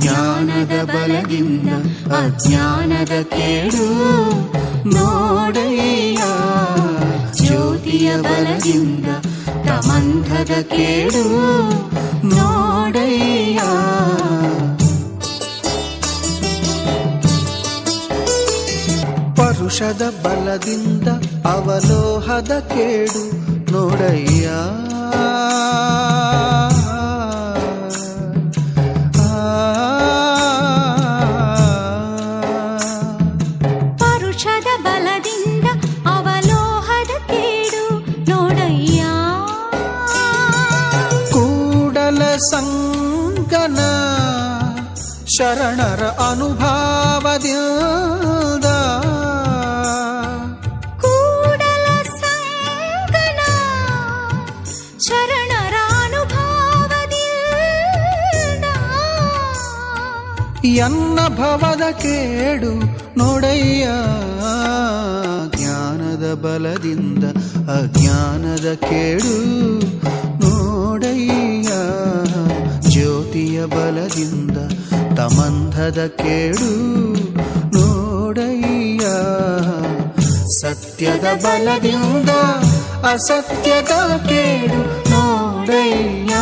ಜ್ಞಾನದ ಬಲದಿಂದ ಅಜ್ಞಾನದ ಕೇಡು ನೋಡಯ್ಯ. ಜ್ಯೋತಿಯ ಬಲದಿಂದ ತಮಂಧದ ಕೇಡು ನೋಡಯ್ಯ. ಪರುಷದ ಬಲದಿಂದ ಅವಲೋಹದ ಕೇಡು ನೋಡಯ್ಯ. ಪರುಷದ ಬಲದಿಂದ ಅವಲೋಹದ ಕೇಡು ನೋಡಯ್ಯ. ಕೂಡಲ ಸಂಗನ ಶರಣರ ಅನುಭಾವದಿಂದ ಕೂಡಲ ಸಂಗನ ಶರಣರ ಅನುಭಾವದಿಂದ ಎನ್ನ ಭವದ ಕೇಡು ನೋಡಯ್ಯ. ಜ್ಞಾನದ ಬಲದಿಂದ ಅಜ್ಞಾನದ ಕೇಡು ನೋಡಯ್ಯ. ಜ್ಯೋತಿಯ ಬಲದಿಂದ ತಮಂಧದ ಕೇಡು ನೋಡಯ್ಯ. ಸತ್ಯದ ಬಲದಿಂದ ಅಸತ್ಯದ ಕೇಡು ನೋಡಯ್ಯ.